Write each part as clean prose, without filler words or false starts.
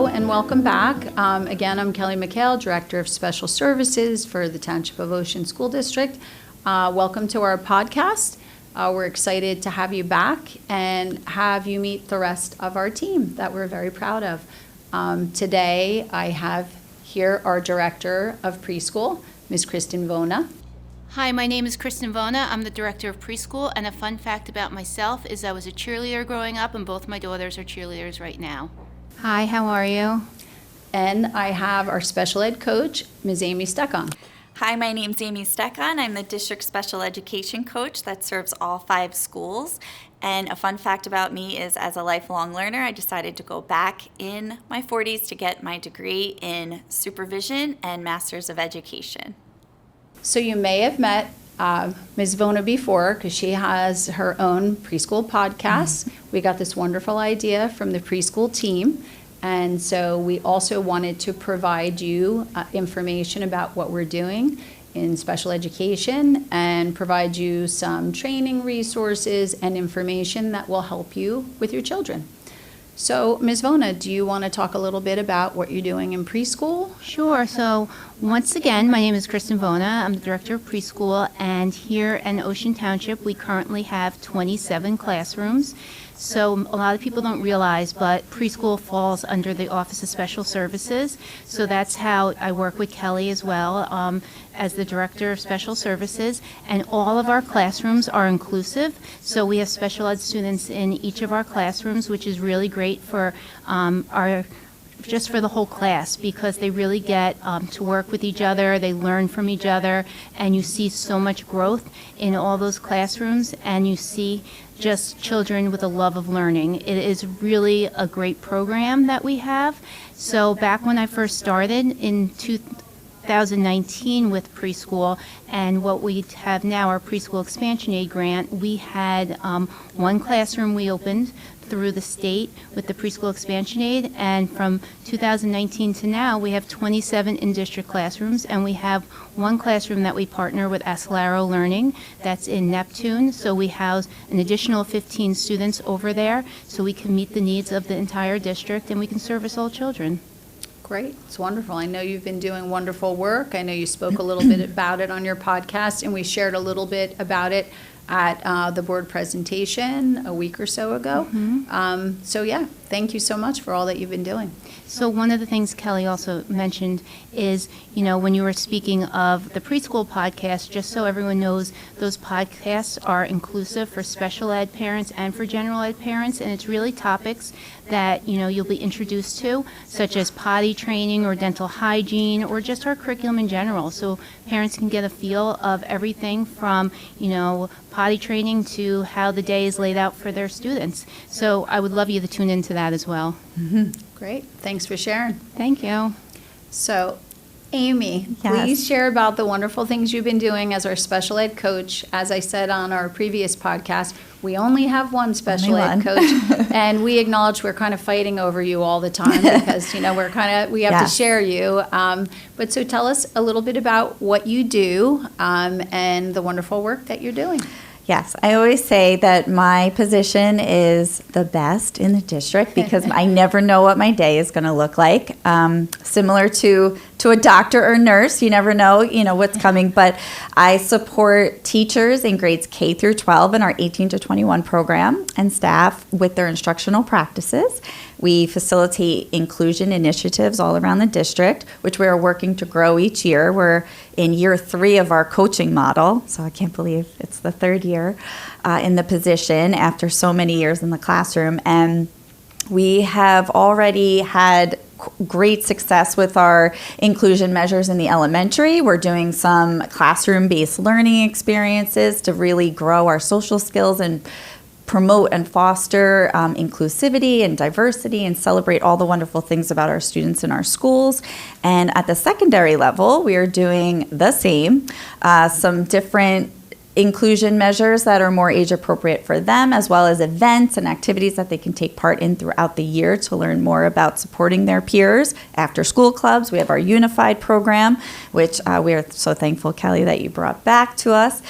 Hello and welcome back. Again, I'm Kelly McHale, Director of Special Services for the Township of Ocean School District. Welcome to our podcast. We're excited to have you back and have you meet the rest of our team that we're very proud of. Today, I have here our Director of Preschool, Ms. Kristen Vona. Hi, my name is Kristen Vona. I'm the Director of Preschool, and a fun fact about myself is I was a cheerleader growing up, and both my daughters are cheerleaders right now. Hi, how are you? And I have our special ed coach, Ms. Amy Steckon. Hi, my name's Amy Steckon. I'm the district special education coach that serves all 5 schools. And a fun fact about me is as a lifelong learner, I decided to go back in my 40s to get my degree in supervision and Masters of Education. So you may have met Ms. Vona before because she has her own preschool podcast. We got this wonderful idea from the preschool team. And so we also wanted to provide you information about what we're doing in special education and provide you some training resources and information that will help you with your children. So, Ms. Vona, do you want to talk a little bit about what you're doing in preschool? Sure. So, once again, my name is Kristen Vona. I'm the Director of Preschool, and here in Ocean Township, we currently have 27 classrooms. So a lot of people don't realize, but preschool falls under the Office of Special Services. So that's how I work with Kelly as well as the Director of Special Services. And all of our classrooms are inclusive. So we have special ed students in each of our classrooms, which is really great for just for the whole class because they really get to work with each other, they learn from each other, and you see so much growth in all those classrooms, and you see just children with a love of learning. It is really a great program that we have. So back when I first started in 2019 with preschool and what we have now, our preschool expansion aid grant, we had one classroom we opened through the state with the preschool expansion aid, and from 2019 to now we have 27 in-district classrooms, and we have one classroom that we partner with Acelero Learning that's in Neptune, so we house an additional 15 students over there so we can meet the needs of the entire district and we can service all children. Great. It's wonderful. I know you've been doing wonderful work. I know you spoke a little bit about it on your podcast, and we shared a little bit about it at the board presentation a week or so ago. So yeah, thank you so much for all that you've been doing. So one of the things Kelly also mentioned is, when you were speaking of the preschool podcast, just so everyone knows, those podcasts are inclusive for special ed parents and for general ed parents, and it's really topics that, you'll be introduced to, such as potty training or dental hygiene or just our curriculum in general. So parents can get a feel of everything from, potty training to how the day is laid out for their students. So I would love you to tune into that as well. Great. Thanks for sharing. Thank you. So, Amy, Yes. please share about the wonderful things you've been doing as our special ed coach. As I said on our previous podcast, we only have one special ed coach, and we acknowledge we're kind of fighting over you all the time because, we have to share you. But so tell us a little bit about what you do and the wonderful work that you're doing. Yes, I always say that my position is the best in the district because I never know what my day is going to look like. Similar to a doctor or nurse, you never know, what's coming. But I support teachers in grades K through 12 in our 18 to 21 program and staff with their instructional practices. We facilitate inclusion initiatives all around the district, which we are working to grow each year. We're in year 3 of our coaching model, so I can't believe it's the 3rd year in the position after so many years in the classroom. And we have already had great success with our inclusion measures in the elementary. We're doing some classroom-based learning experiences to really grow our social skills and promote and foster inclusivity and diversity and celebrate all the wonderful things about our students in our schools. And at the secondary level, we are doing the same, some different inclusion measures that are more age appropriate for them, as well as events and activities that they can take part in throughout the year to learn more about supporting their peers. After school clubs, we have our unified program, which we are so thankful, Kelly, that you brought back to us.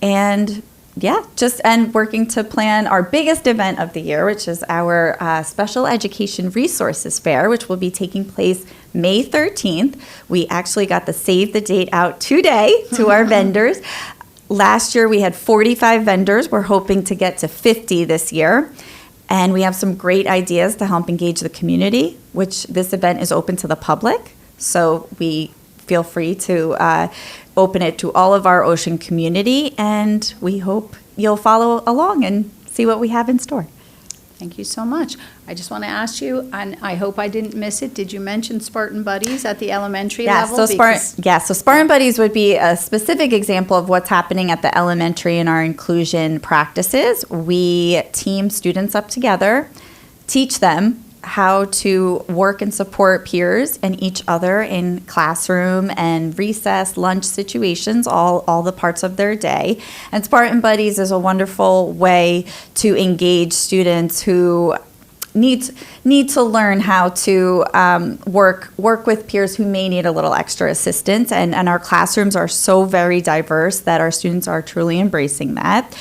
And and working to plan our biggest event of the year, which is our Special Education Resources Fair, which will be taking place May 13th. We actually got the save the date out today to our vendors. Last year we had 45 vendors. We're hoping to get to 50 this year. And we have some great ideas to help engage the community, which this event is open to the public. So we feel free to open it to all of our Ocean community, and we hope you'll follow along and see what we have in store. Thank you so much. I just want to ask you, and I hope I didn't miss it, did you mention Spartan Buddies at the elementary level? So Spartan Buddies would be a specific example of what's happening at the elementary in our inclusion practices. We team students up together, teach them how to work and support peers and each other in classroom and recess, lunch situations, all the parts of their day. And Spartan Buddies is a wonderful way to engage students who need to learn how to work with peers who may need a little extra assistance. And our classrooms are so very diverse that our students are truly embracing that.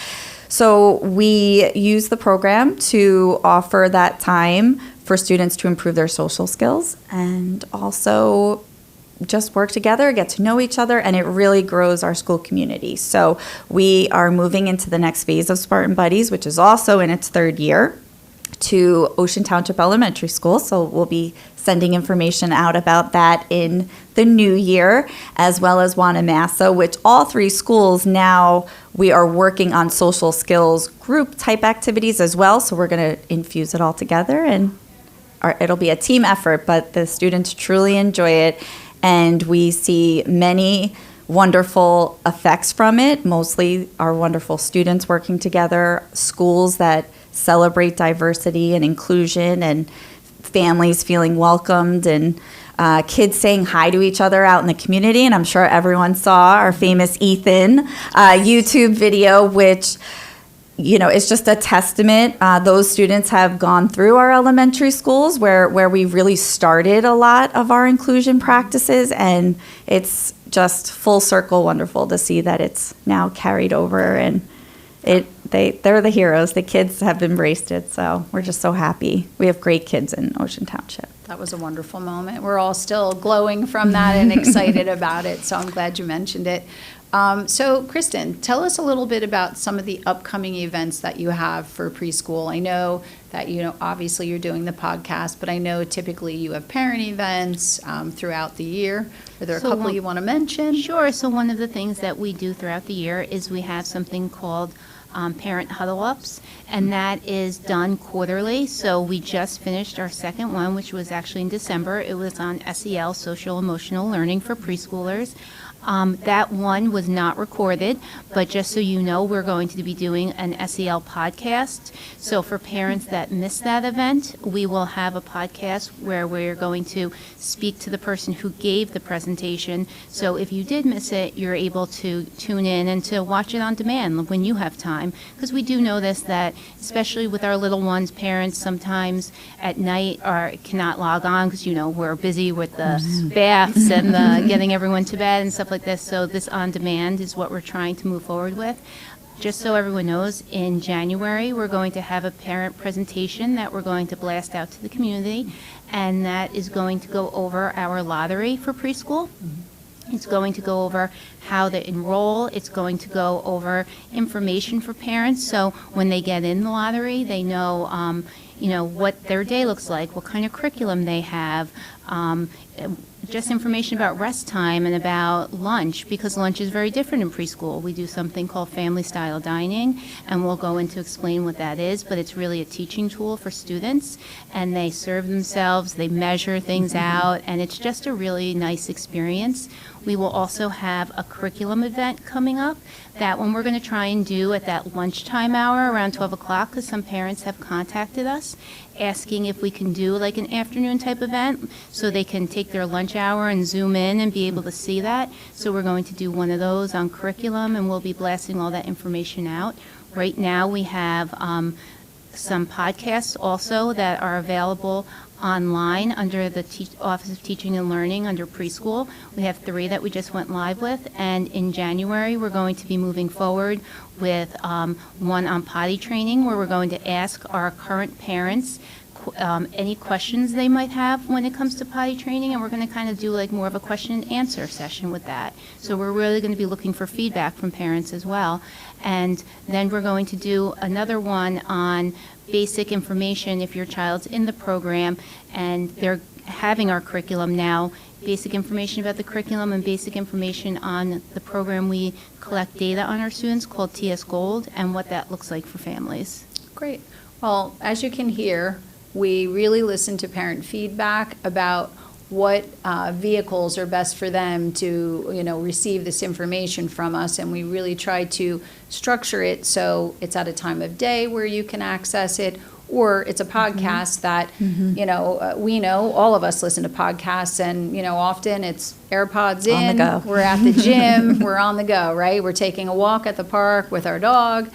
So we use the program to offer that time for students to improve their social skills and also just work together, get to know each other, and it really grows our school community. So we are moving into the next phase of Spartan Buddies, which is also in its third year, to Ocean Township Elementary School. So we'll be sending information out about that in the new year, as well as Wanamassa, which all three schools now we are working on social skills group type activities as well. So we're going to infuse it all together, and it'll be a team effort, but the students truly enjoy it, and we see many wonderful effects from it, mostly our wonderful students working together, schools that celebrate diversity and inclusion, and families feeling welcomed, and kids saying hi to each other out in the community. And I'm sure everyone saw our famous Ethan YouTube video, which it's just a testament. Those students have gone through our elementary schools where we really started a lot of our inclusion practices, and it's just full circle wonderful to see that it's now carried over, and they're the heroes. The kids have embraced it, so we're just so happy. We have great kids in Ocean Township. That was a wonderful moment. We're all still glowing from that and excited about it, so I'm glad you mentioned it. So, Kristen, tell us a little bit about some of the upcoming events that you have for preschool. I know that, obviously you're doing the podcast, but I know typically you have parent events throughout the year. Are there a couple you want to mention? Sure. So one of the things that we do throughout the year is we have something called parent huddle-ups, and that is done quarterly. So we just finished our second one, which was actually in December. It was on SEL, social emotional learning for preschoolers. That one was not recorded, but just so you know, we're going to be doing an SEL podcast. So for parents that missed that event, we will have a podcast where we're going to speak to the person who gave the presentation. So if you did miss it, you're able to tune in and to watch it on demand when you have time. Because we do notice that, especially with our little ones, parents sometimes at night cannot log on because, we're busy with the baths and getting everyone to bed and stuff like this. So this on demand is what we're trying to move forward with. Just so everyone knows, in January we're going to have a parent presentation that we're going to blast out to the community, and that is going to go over our lottery for preschool. It's going to go over how to enroll. It's going to go over information for parents, so when they get in the lottery, they know what their day looks like, what kind of curriculum they have, just information about rest time and about lunch, because lunch is very different in preschool. We do something called family style dining, and we'll go into explain what that is, but it's really a teaching tool for students, and they serve themselves, they measure things out, and it's just a really nice experience. We will also have a curriculum event coming up. That one we're going to try and do at that lunchtime hour around 12 o'clock, because some parents have contacted us asking if we can do like an afternoon type event so they can take their lunch hour and zoom in and be able to see that. So we're going to do one of those on curriculum, and we'll be blasting all that information out. Right now we have some podcasts also that are available online under the Office of Teaching and Learning under preschool. We have 3 that we just went live with, and in January we're going to be moving forward with one on potty training, where we're going to ask our current parents any questions they might have when it comes to potty training, and we're going to kind of do like more of a question and answer session with that. So we're really going to be looking for feedback from parents as well. And then we're going to do another one on basic information if your child's in the program and they're having our curriculum now, basic information about the curriculum and basic information on the program we collect data on our students called TS Gold and what that looks like for families. Great. Well, as you can hear, we really listen to parent feedback about what vehicles are best for them to, receive this information from us, and we really try to structure it so it's at a time of day where you can access it, or it's a podcast that, we know all of us listen to podcasts, and, often it's AirPods in, On the go. we're at the gym, we're on the go, right? We're taking a walk at the park with our dog,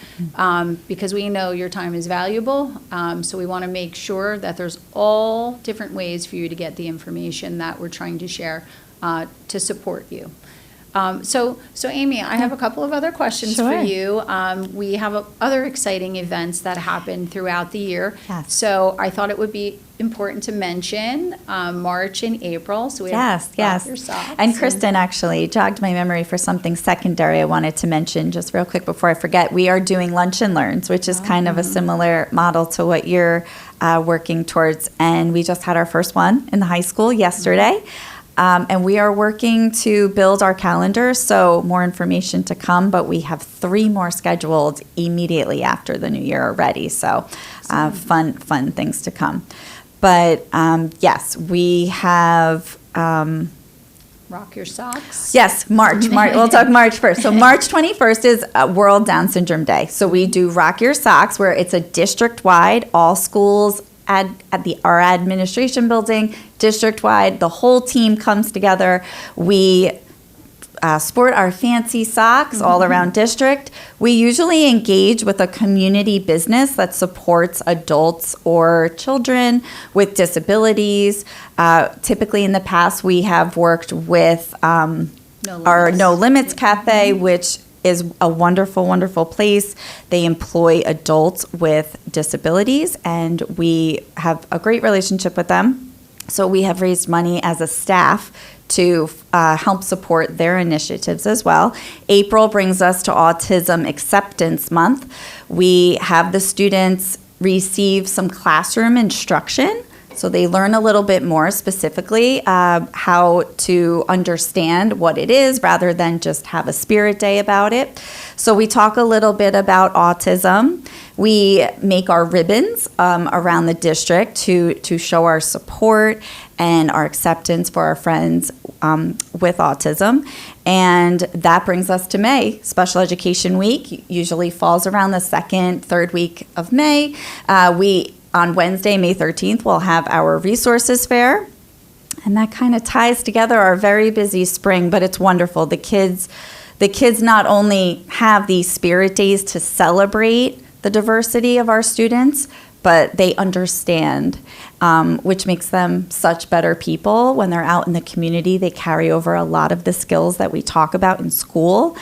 because we know your time is valuable. So we want to make sure that there's all different ways for you to get the information that we're trying to share to support you. So Amy, I have a couple of other questions for Sure. you. We have other exciting events that happen throughout the year. Yes. So I thought it would be important to mention March and April. So we Yes, have yes. Rock Your Socks And Kristen actually jogged my memory for something secondary I wanted to mention just real quick before I forget. We are doing Lunch and Learns, which is kind of a similar model to what you're working towards. And we just had our first one in the high school yesterday. And we are working to build our calendar, so more information to come, but we have 3 more scheduled immediately after the new year already. So fun things to come. But yes, we have... Rock Your Socks. Yes, March. We'll talk March first. So March 21st is World Down Syndrome Day. So we do Rock Your Socks, where it's a district-wide, all schools at our administration building, district-wide. The whole team comes together. We sport our fancy socks all around district. We usually engage with a community business that supports adults or children with disabilities. Typically in the past, we have worked with our No Limits Cafe, which is a wonderful, wonderful place. They employ adults with disabilities, and we have a great relationship with them. So we have raised money as a staff to help support their initiatives as well. April brings us to Autism Acceptance Month. We have the students receive some classroom instruction, so they learn a little bit more specifically how to understand what it is rather than just have a spirit day about it. So we talk a little bit about autism. We make our ribbons around the district to show our support and our acceptance for our friends with autism. And that brings us to May. Special Education Week usually falls around the 2nd, 3rd week of May. On Wednesday, May 13th, we'll have our resources fair. And that kind of ties together our very busy spring, but it's wonderful. The kids not only have these spirit days to celebrate the diversity of our students, but they understand, which makes them such better people. When they're out in the community, they carry over a lot of the skills that we talk about in school,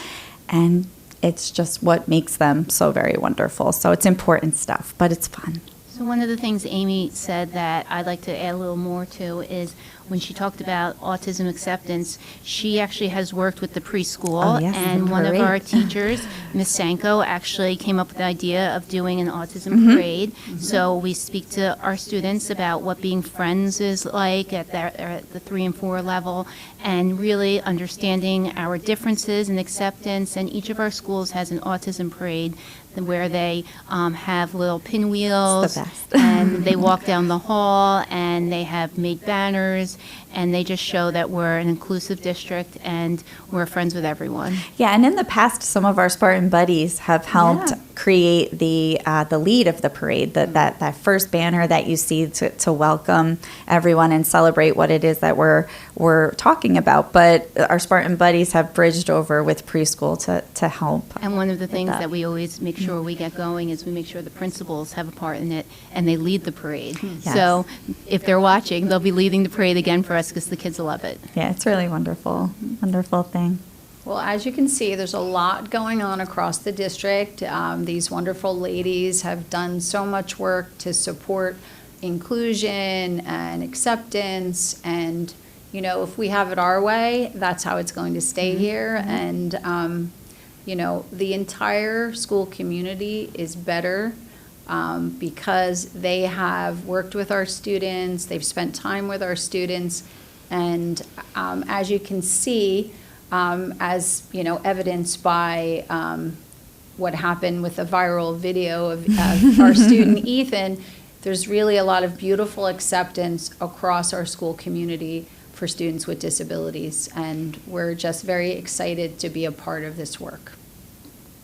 and it's just what makes them so very wonderful. So it's important stuff, but it's fun. So one of the things Amy said that I'd like to add a little more to is when she talked about autism acceptance, she actually has worked with the preschool, Oh, yes, and one of great. our teachers, Miss Sanko, actually came up with the idea of doing an autism parade. So we speak to our students about what being friends is like at the 3 and 4 level, and really understanding our differences and acceptance. And each of our schools has an autism parade where they have little pinwheels, It's the best. and they walk down the hall, and they have made banners, and they just show that we're an inclusive district and we're friends with everyone. Yeah, and in the past, some of our Spartan buddies have helped Yeah. create the lead of the parade, that first banner that you see to welcome everyone and celebrate what it is that we're talking about. But our Spartan buddies have bridged over with preschool to help. And one of the things that. that we always make sure we get going is we make sure the principals have a part in it and they lead the parade. Yes. So if they're watching, they'll be leading the parade again for us because the kids will love it. Yeah, it's really wonderful, wonderful thing. Well, as you can see, there's a lot going on across the district. These wonderful ladies have done so much work to support inclusion and acceptance. And, you know, if we have it our way, that's how it's going to stay here. And, you know, the entire school community is better because they have worked with our students, they've spent time with our students. And as you can see, as you know, evidenced by what happened with the viral video of our student Ethan, there's really a lot of beautiful acceptance across our school community for students with disabilities, and we're just very excited to be a part of this work.